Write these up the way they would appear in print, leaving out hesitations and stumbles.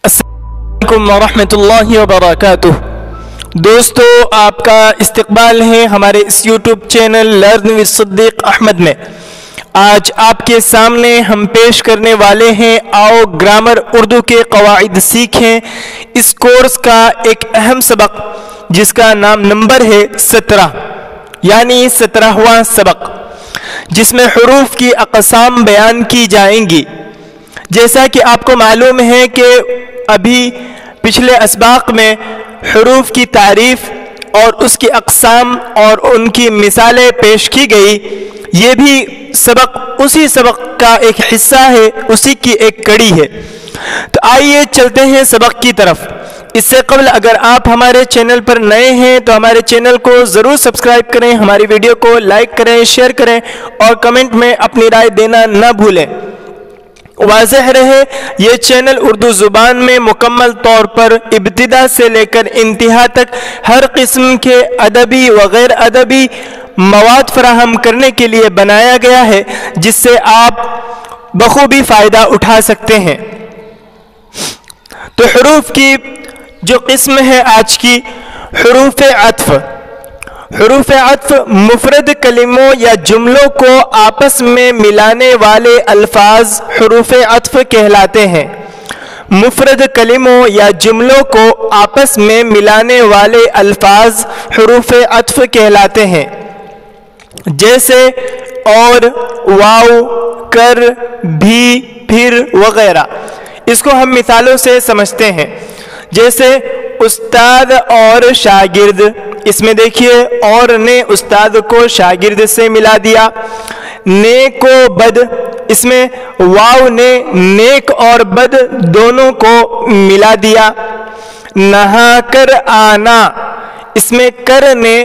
السلام علیکم ورحمۃ اللہ وبرکاتہ۔ دوستو، آپ کا استقبال ہے ہمارے اس یوٹیوب چینل لرن ود صدیق احمد میں۔ آج آپ کے سامنے ہم پیش کرنے والے ہیں آؤ گرامر اردو کے قواعد سیکھیں، اس کورس کا ایک اہم سبق جس کا نام نمبر ہے 17، یعنی 17واں سبق، جس میں حروف کی اقسام بیان کی جائیں گی۔ جیسا کہ آپ کو معلوم ہے کہ ابھی پچھلے اسباق میں حروف کی تعریف اور اس کی اقسام اور ان کی مثالیں پیش کی گئی۔ یہ بھی سبق اسی سبق کا ایک حصہ ہے، اسی کی ایک کڑی ہے۔ تو آئیے چلتے ہیں سبق کی طرف۔ اس سے قبل اگر آپ ہمارے چینل پر نئے ہیں تو ہمارے چینل کو ضرور سبسکرائب کریں، ہماری ویڈیو کو لائک کریں، شیئر کریں اور کمنٹ میں اپنی رائے دینا نہ بھولیں۔ واضح رہے، یہ چینل اردو زبان میں مکمل طور پر ابتدا سے لے کر انتہا تک ہر قسم کے ادبی و غیر ادبی مواد فراہم کرنے کے لیے بنایا گیا ہے، جس سے آپ بخوبی فائدہ اٹھا سکتے ہیں۔ تو حروف کی جو قسم ہے آج کی، حروف عطف۔ حروف عطف مفرد کلموں یا جملوں کو آپس میں ملانے والے الفاظ حروف عطف کہلاتے ہیں۔ مفرد کلموں یا جملوں کو آپس میں ملانے والے الفاظ حروف عطف کہلاتے ہیں، جیسے اور، واو، کر، بھی، پھر وغیرہ۔ اس کو ہم مثالوں سے سمجھتے ہیں، جیسے استاد اور شاگرد۔ اس میں دیکھیے، اور نے استاد کو شاگرد سے ملا دیا۔ نیک و بد، اس میں واو نے نیک اور بد دونوں کو ملا دیا۔ نہا کر آنا، اس میں کر نے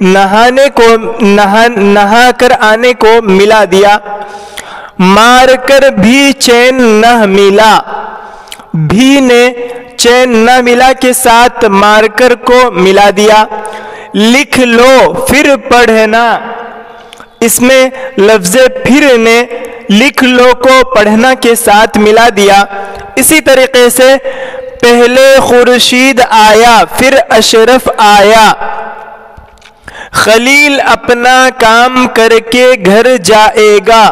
نہانے کو نہا کر آنے کو ملا دیا۔ مار کر بھی چین نہ ملا، بھی نے چین نہ ملا کے ساتھ مار کر کو ملا دیا۔ لکھ لو پھر پڑھنا، اس میں لفظ پھر نے لکھ لو کو پڑھنا کے ساتھ ملا دیا۔ اسی طریقے سے پہلے خورشید آیا پھر اشرف آیا۔ خلیل اپنا کام کر کے گھر جائے گا،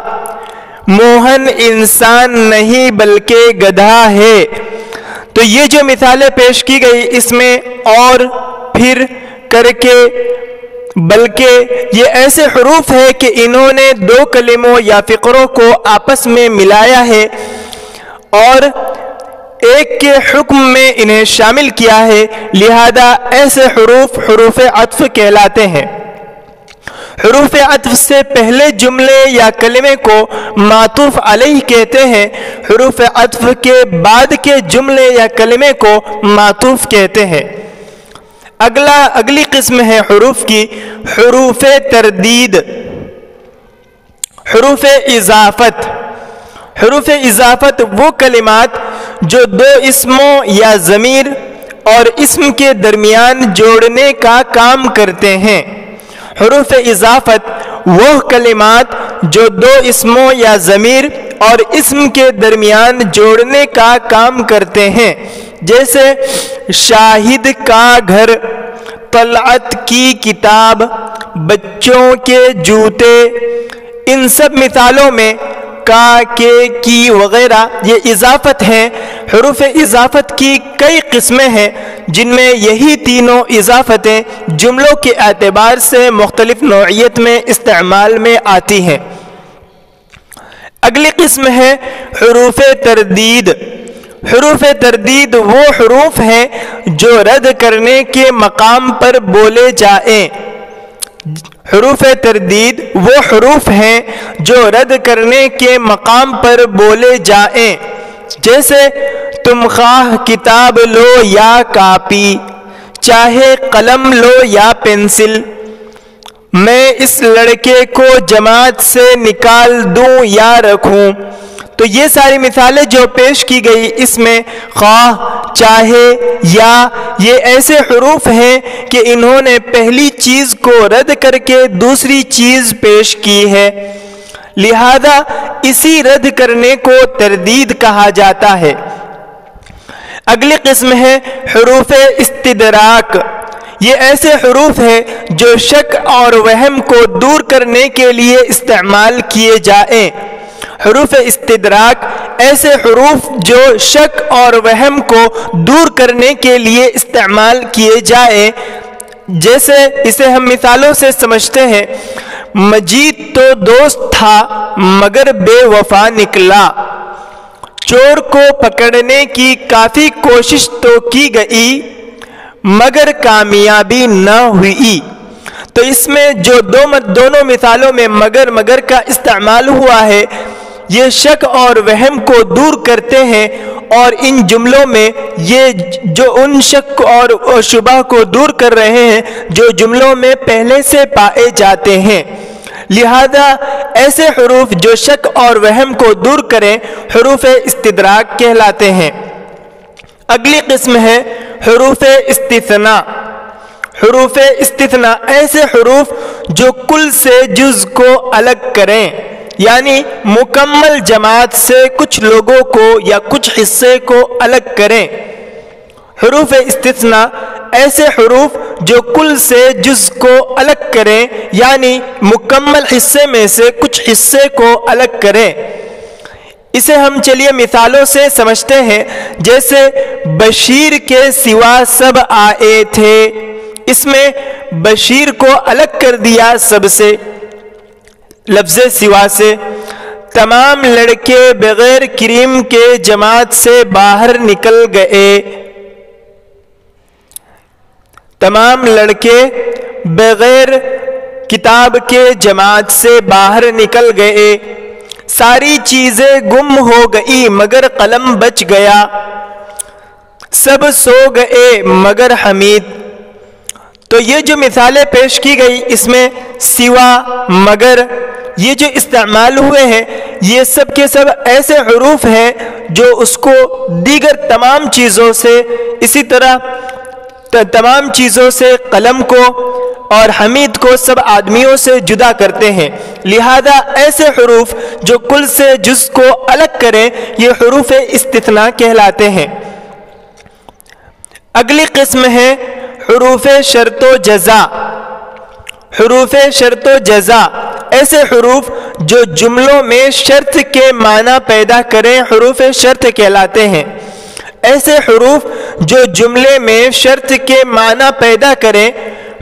موہن انسان نہیں بلکہ گدھا ہے۔ تو یہ جو مثالیں پیش کی گئی، اس میں اور، پھر، کر کے، بلکہ، یہ ایسے حروف ہے کہ انہوں نے دو کلموں یا فقروں کو آپس میں ملایا ہے اور ایک کے حکم میں انہیں شامل کیا ہے، لہذا ایسے حروف حروف عطف کہلاتے ہیں۔ حروف عطف سے پہلے جملے یا کلمے کو معطوف علیہ کہتے ہیں، حروف عطف کے بعد کے جملے یا کلمے کو معطوف کہتے ہیں۔ اگلی قسم ہے حروف کی، حروف تردید۔ حروف اضافت۔ حروف اضافت وہ کلمات جو دو اسموں یا ضمیر اور اسم کے درمیان جوڑنے کا کام کرتے ہیں۔ حروف اضافت وہ کلمات جو دو اسموں یا ضمیر اور اسم کے درمیان جوڑنے کا کام کرتے ہیں، جیسے شاہد کا گھر، طلعت کی کتاب، بچوں کے جوتے۔ ان سب مثالوں میں کا، کے، کی وغیرہ یہ اضافت ہیں۔ حروف اضافت کی کئی قسمیں ہیں، جن میں یہی تینوں اضافتیں جملوں کے اعتبار سے مختلف نوعیت میں استعمال میں آتی ہیں۔ اگلی قسم ہے حروف تردید۔ حروف تردید وہ حروف ہیں جو رد کرنے کے مقام پر بولے جائیں۔ حروف تردید وہ حروف ہیں جو رد کرنے کے مقام پر بولے جائیں، جیسے تم خواہ کتاب لو یا کاپی، چاہے قلم لو یا پنسل، میں اس لڑکے کو جماعت سے نکال دوں یا رکھوں۔ تو یہ ساری مثالیں جو پیش کی گئی، اس میں خواہ، چاہے، یا یہ ایسے حروف ہیں کہ انہوں نے پہلی چیز کو رد کر کے دوسری چیز پیش کی ہے، لہذا اسی رد کرنے کو تردید کہا جاتا ہے۔ اگلی قسم ہے حروف استدراک. یہ ایسے حروف ہیں جو شک اور وہم کو دور کرنے کے لیے استعمال کیے جائیں. حروف استدراک ایسے حروف جو شک اور وہم کو دور کرنے کے لیے استعمال کیے جائیں. جیسے اسے ہم مثالوں سے سمجھتے ہیں. مجید تو دوست تھا مگر بے وفا نکلا. چور کو پکڑنے کی کافی کوشش تو کی گئی مگر کامیابی نہ ہوئی. تو اس میں جو دونوں مثالوں میں مگر کا استعمال ہوا ہے یہ شک اور وہم کو دور کرتے ہیں، اور ان جملوں میں یہ جو ان شک اور شبہ کو دور کر رہے ہیں جو جملوں میں پہلے سے پائے جاتے ہیں. لہذا ایسے حروف جو شک اور وہم کو دور کریں حروف استدراک کہلاتے ہیں. اگلی قسم ہے حروف استثناء. حروف استثناء ایسے حروف جو کل سے جز کو الگ کریں، یعنی مکمل جماعت سے کچھ لوگوں کو یا کچھ حصے کو الگ کریں. حروف استثناء ایسے حروف جو کل سے جز کو الگ کریں، یعنی مکمل حصے میں سے کچھ حصے کو الگ کریں. اسے ہم چلیے مثالوں سے سمجھتے ہیں. جیسے بشیر کے سوا سب آئے تھے، اس میں بشیر کو الگ کر دیا سب سے لفظ سوا سے. تمام لڑکے بغیر کریم کے جماعت سے باہر نکل گئے. تمام لڑکے بغیر کتاب کے جماعت سے باہر نکل گئے. ساری چیزیں گم ہو گئی مگر قلم بچ گیا. سب سو گئے مگر حمید. تو یہ جو مثالیں پیش کی گئی اس میں سوا مگر یہ جو استعمال ہوئے ہیں یہ سب کے سب ایسے حروف ہیں جو اس کو دیگر تمام چیزوں سے، اسی طرح تمام چیزوں سے قلم کو اور حمید کو سب آدمیوں سے جدا کرتے ہیں. لہذا ایسے حروف جو کل سے جز کو الگ کریں یہ حروف استثناء کہلاتے ہیں. اگلی قسم ہے حروف شرط و جزا. حروف شرط و جزا ایسے حروف جو جملوں میں شرط کے معنی پیدا کریں حروف شرط کہلاتے ہیں. ایسے حروف جو جملے میں شرط کے معنی پیدا کریں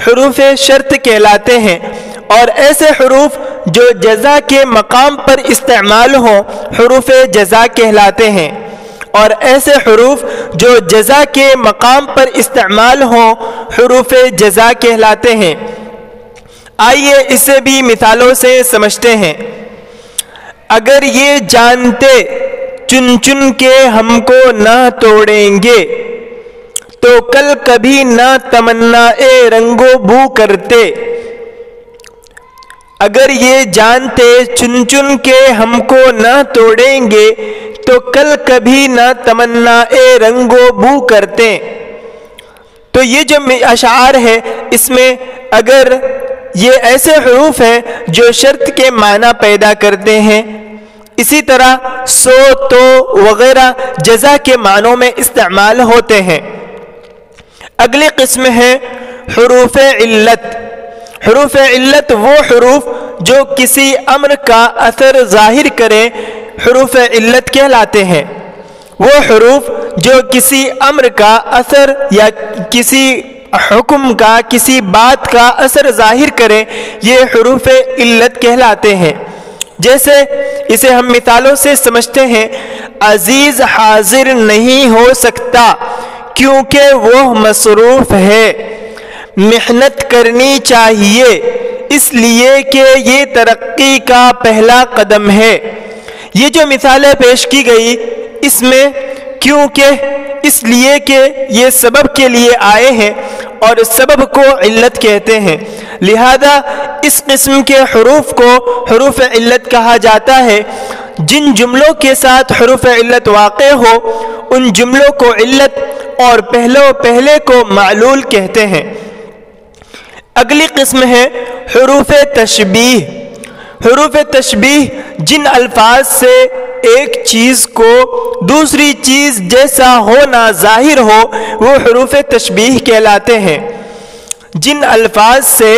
حروف شرط کہلاتے ہیں. اور ایسے حروف جو جزا کے مقام پر استعمال ہوں حروف جزا کہلاتے ہیں. اور ایسے حروف جو جزا کے مقام پر استعمال ہوں حروف جزا کہلاتے ہیں. آئیے اسے بھی مثالوں سے سمجھتے ہیں. اگر یہ جانتے چن چن کے ہم کو نہ توڑیں گے تو کل کبھی نہ تمنا رنگ و بو کرتے. اگر یہ جانتے چن چن کے ہم کو نہ توڑیں گے تو کل کبھی نہ تمنا رنگ و بو کرتے. تو یہ جو اشعار ہے اس میں اگر یہ ایسے حروف ہیں جو شرط کے معنی پیدا کرتے ہیں، اسی طرح سو تو وغیرہ جزا کے معنوں میں استعمال ہوتے ہیں. اگلی قسم ہے حروف علت. حروف علت وہ حروف جو کسی امر کا اثر ظاہر کریں حروف علت کہلاتے ہیں. وہ حروف جو کسی امر کا اثر یا کسی حکم کا کسی بات کا اثر ظاہر کریں یہ حروف علت کہلاتے ہیں. جیسے اسے ہم مثالوں سے سمجھتے ہیں. عزیز حاضر نہیں ہو سکتا کیونکہ وہ مصروف ہے. محنت کرنی چاہیے اس لیے کہ یہ ترقی کا پہلا قدم ہے. یہ جو مثالیں پیش کی گئی اس میں کیونکہ اس لیے کہ یہ سبب کے لیے آئے ہیں اور سبب کو علت کہتے ہیں. لہذا اس قسم کے حروف کو حروف علت کہا جاتا ہے. جن جملوں کے ساتھ حروف علت واقع ہو ان جملوں کو علت اور پہلے کو معلول کہتے ہیں. اگلی قسم ہے حروف تشبیہ. حروف تشبیہ جن الفاظ سے ایک چیز کو دوسری چیز جیسا ہونا ظاہر ہو وہ حروف تشبیہ کہلاتے ہیں۔ جن الفاظ سے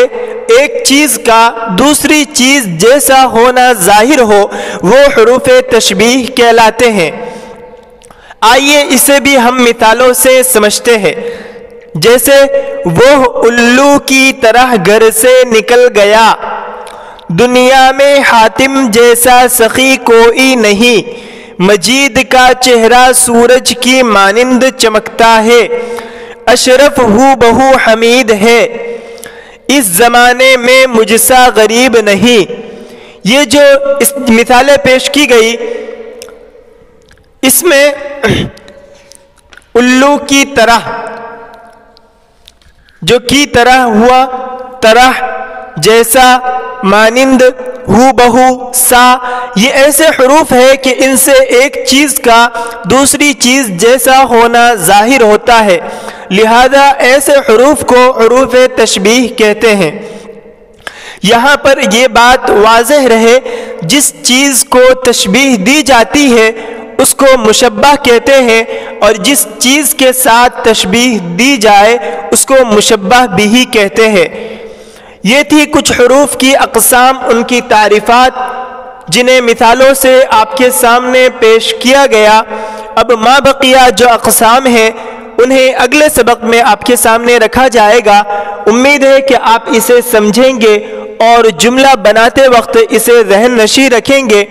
ایک چیز کا دوسری چیز جیسا ہونا ظاہر ہو وہ حروف تشبیہ کہلاتے ہیں۔ آئیے اسے بھی ہم مثالوں سے سمجھتے ہیں۔ جیسے وہ الو کی طرح گھر سے نکل گیا، دنیا میں حاتم جیسا سخی کوئی نہیں، مجید کا چہرہ سورج کی مانند چمکتا ہے، اشرف ہو بہو حمید ہے، اس زمانے میں مجھ سا غریب نہیں۔ یہ جو مثالیں پیش کی گئی اس میں الو کی طرح جو کی طرح ہوا، طرح جیسا، مانند، ہو بہو، سا، یہ ایسے حروف ہے کہ ان سے ایک چیز کا دوسری چیز جیسا ہونا ظاہر ہوتا ہے، لہذا ایسے حروف کو حروف تشبیہ کہتے ہیں۔ یہاں پر یہ بات واضح رہے، جس چیز کو تشبیہ دی جاتی ہے اس کو مشبہ کہتے ہیں، اور جس چیز کے ساتھ تشبیہ دی جائے اس کو مشبہ بھی کہتے ہیں۔ یہ تھی کچھ حروف کی اقسام، ان کی تعریفات، جنہیں مثالوں سے آپ کے سامنے پیش کیا گیا۔ اب ما بقیہ جو اقسام ہیں انہیں اگلے سبق میں آپ کے سامنے رکھا جائے گا۔ امید ہے کہ آپ اسے سمجھیں گے اور جملہ بناتے وقت اسے ذہن نشین رکھیں گے،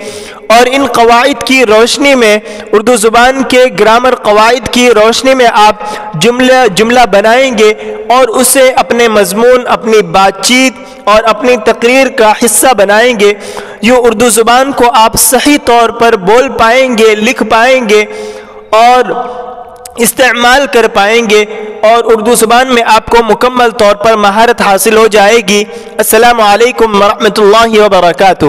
اور ان قواعد کی روشنی میں، اردو زبان کے گرامر قواعد کی روشنی میں آپ جملہ بنائیں گے اور اسے اپنے مضمون، اپنی بات چیت اور اپنی تقریر کا حصہ بنائیں گے۔ یوں اردو زبان کو آپ صحیح طور پر بول پائیں گے، لکھ پائیں گے اور استعمال کر پائیں گے، اور اردو زبان میں آپ کو مکمل طور پر مہارت حاصل ہو جائے گی۔ السلام علیکم ورحمۃ اللہ وبرکاتہ۔